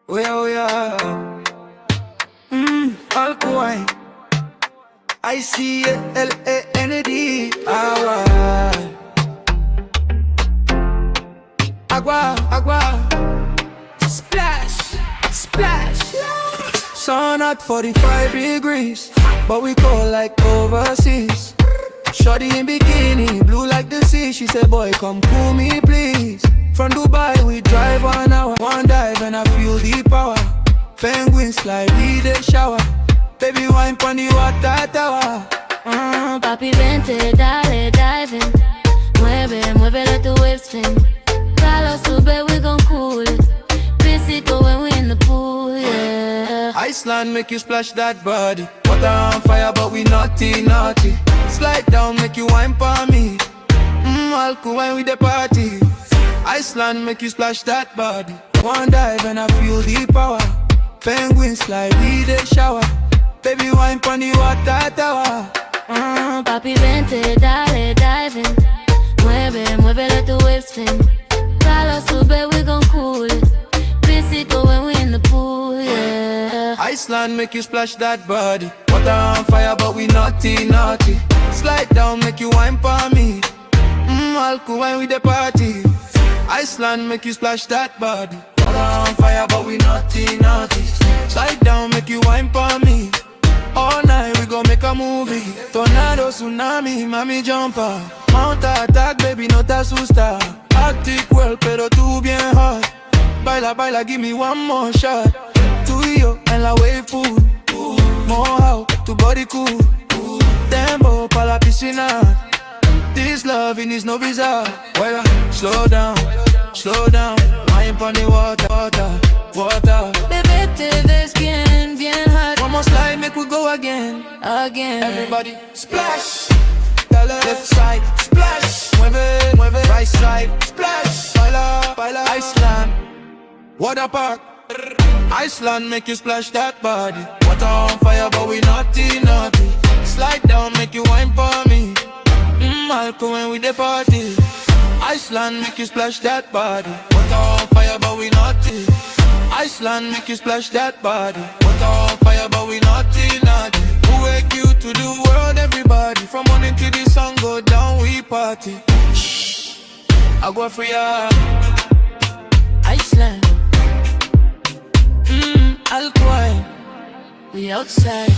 Oh yeah, Al Quwain, ICELAND, agua, agua, splash, splash. Sun at 45 degrees, but we cold like overseas. Shorty in bikini, blue like the sea. She said, boy, come cool me, please. From Dubai, we drive 1 hour. One dive and I feel the power. Penguins slide, we the shower. Baby, wine pon the water tower. Papi, vente, dale, diving. Mueve, mueve, let the waves spin. Follow, sube, we gon' cool it. Besito when we in the pool, yeah. Iceland make you splash that body. Water on fire, but we naughty, naughty. Slide down, make you wine pon me. Al Quwain with the party. Iceland make you splash that body. One dive and I feel the power. Penguins slide, we the shower. Baby, wine pon the water tower. Papi, vente, dale, diving. Mueve, mueve, let the waves spin. Follow, sube, we gon' cool it. Besito when we in the pool, yeah. Iceland make you splash that body. Water on fire, but we naughty, naughty. Slide down, make you wine pon me. Al Quwain with the party. Iceland make you splash that body. Water on fire, but we naughty, naughty. Slide down, make you wine pon me. All night we gon' make a movie. Tornado, tsunami, mami jumper. Mount attack, baby, no te asusta. Arctic world, pero tú bien hot. Baila, baila, give me one more shot. Tú y yo en la wave pool. Mojao, tu body cool. Tempo pa la piscina. This loving is no visa. Well, slow down, wine pon the water, water, water. Bebé, te ves bien, bien hot. One more slide, make we go again, Again. Everybody splash. Left side, splash. Mueve, mueve. Right side, splash. Baila, baila. Iceland, water park. Iceland make you splash that body. Water on fire, but we naughty, naughty. Slide down, make you wine for me. Al Quwain with the party. Iceland make you splash that body. Water on fire, but we naughty. Iceland make you splash that body. Water on fire, but we naughty, naughty. Who wake you to the world, everybody? From morning till the sun go down, we party. Shh, agua fria. Iceland, Al Quwain, we outside.